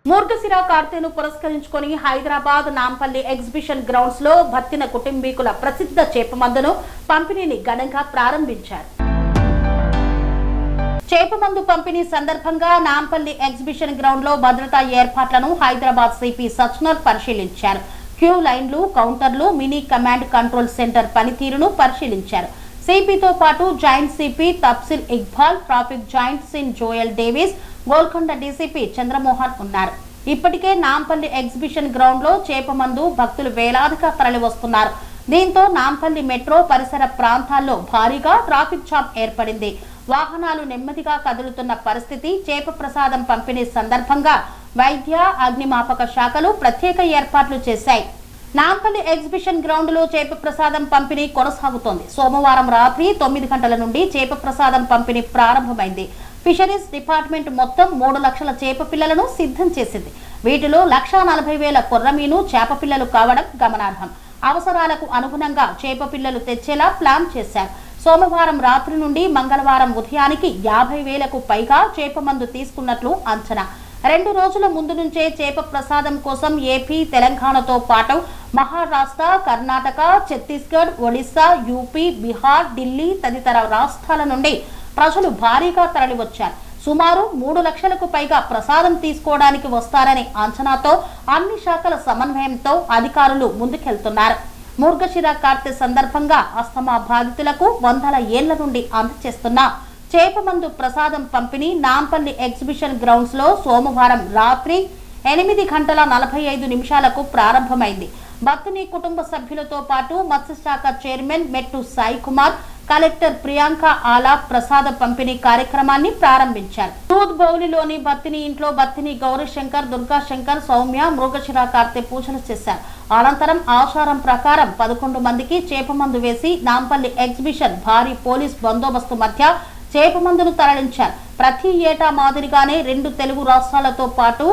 మూర్గశిర కార్తెను పురస్కరించుకొని Hyderabad Nampally exhibition grounds లో భత్తిన కుటుంబీకుల ప్రసిద్ధ చేపమందును పంపిణీని ఘనంగా ప్రారంభించారు. చేపమందు పంపిణీ సందర్భంగా నాంపల్లి ఎగ్జిబిషన్ గ్రౌండ్ లో భద్రతా ఏర్పాట్లను హైదరాబాద్ సిపి సజ్జనర్ పరిశీలించారు. క్యూ లైన్లు, కౌంటర్లు, మినీ కమాండ్ కంట్రోల్ సెంటర్ పనితీరును పరిశీలించారు. సిపితో పాటు joint CP Tafsil Iqbal, traffic joint సిన్ Joel Davis, Golconda DCP Chandramohan ఉన్నారు. ఇప్పటికే నాంపల్లి ఎగ్జిబిషన్ గ్రౌండ్ లో చేపమందు భక్తులు వేలాదిగా తరలి వస్తున్నారు. దీంతో నాంపల్లి మెట్రో పరిసర ప్రాంతాల్లో భారీగా ట్రాఫిక్ జామ్ ఏర్పడింది. వాహనాలు నెమ్మదిగా కదులుతున్న పరిస్థితి. చేప ప్రసాదం పంపిణీ సందర్భంగా వైద్య, అగ్నిమాపక శాఖలు ప్రత్యేక ఏర్పాట్లు చేశాయి. నాంపల్లి ఎగ్జిబిషన్ గ్రౌండ్ లో చేప ప్రసాదం పంపిణీ కొనసాగుతోంది. సోమవారం రాత్రి 9 గంటల నుండి చేప ప్రసాదం పంపిణీ ప్రారంభమైంది. ఫిషరీస్ డిపార్ట్మెంట్ మొత్తం 3 లక్షల చేప పిల్లలను సిద్ధం చేసింది. వీటిలో 1,40,000 కొర్రమీను చేప పిల్లలు కావడం గమనార్హం. అవసరాలకు అనుగుణంగా చేప పిల్లలు తెచ్చేలా ప్లాన్ చేశారు. సోమవారం రాత్రి నుండి మంగళవారం ఉదయానికి 50,000కు పైగా చేపమందు తీసుకున్నట్లు అంచనా. 2 రోజుల ముందు నుంచే చేప ప్రసాదం కోసం ఏపీ, తెలంగాణతో పాటు మహారాష్ట్ర, కర్ణాటక, ఛత్తీస్గఢ్, ఒడిశా, యూపీ, బీహార్, ఢిల్లీ తదితర రాష్ట్రాల నుండి ప్రజలు భారీగా తరలివచ్చారు. సుమారు 3 లక్షలకు పైగా ప్రసాదం తీసుకోవడానికి వస్తారనే అంచనాతో అన్ని శాఖల సమన్వయంతో అధికారులు ముందుకెళ్తున్నారు. మూర్గశిర కార్తె సందర్భంగా అస్తమా బాధితులకు 100 ఏళ్ల నుండి అందజేస్తున్న చేపమందు ప్రసాదం పంపిణీ నాంపల్లి ఎగ్జిబిషన్ గ్రౌండ్స్ లో సోమవారం రాత్రి 8:45 ప్రారంభమైంది. భక్తుని కుటుంబ సభ్యులతో పాటు మత్స్యశాఖ చైర్మన్ మెట్టు సాయి కుమార్, కలెక్టర్ ప్రియాంక ఆలా ప్రసాద పంపిణీ కార్యక్రమాన్ని ప్రారంభించారు. దూద్ బౌలిలోని భత్తిని ఇంట్లో భత్తిని గౌరీశంకర్, దుర్గాశంకర్, సౌమ్య మృగశిర కార్తె పూజలు చేశారు. అనంతరం ఆచారం ప్రకారం 11 మందికి చేపమందు వేసి నాంపల్లి ఎగ్జిబిషన్ భారీ పోలీస్ బందోబస్తు మధ్య చేపమందును తరలించారు. ప్రతి ఏటా మాదిరిగానే 2 తెలుగు రాష్ట్రాలతో పాటు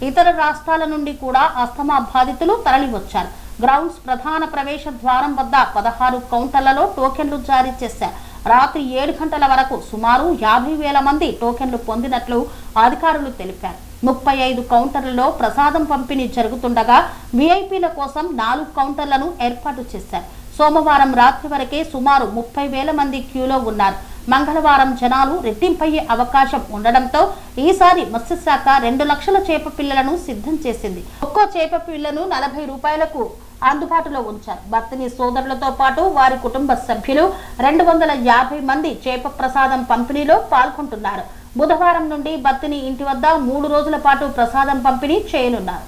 ఇతర రాష్ట్రాల నుండి కూడా అస్తమా బాధితులు తరలివచ్చారు. గ్రౌండ్స్ ప్రధాన ప్రవేశ ద్వారం వద్ద 16 కౌంటర్లలో టోకెన్లు జారీ చేశారు. రాత్రి 7 గంటల వరకు సుమారు 50,000 మంది టోకెన్లు పొందినట్లు అధికారులు తెలిపారు. 35 కౌంటర్లలో ప్రసాదం పంపిణీ జరుగుతుండగా వీఐపీల కోసం 4 కౌంటర్లను ఏర్పాటు చేశారు. సోమవారం రాత్రి వరకే సుమారు 30,000 మంది క్యూలో ఉన్నారు. మంగళవారం జనాలు రెట్టింపయ్యే అవకాశం ఉండడంతో ఈసారి మత్స్యశాఖ 2 లక్షల చేప పిల్లలను సిద్ధం చేసింది. ఒక్కో చేప పిల్లను 40 రూపాయలకు అందుబాటులో ఉంచారు. భర్తని సోదరులతో పాటు వారి కుటుంబ సభ్యులు 250 మంది చేప ప్రసాదం పంపిణీలో పాల్గొంటున్నారు. బుధవారం నుండి భర్తని ఇంటి వద్ద 3 రోజుల పాటు ప్రసాదం పంపిణీ చేయనున్నారు.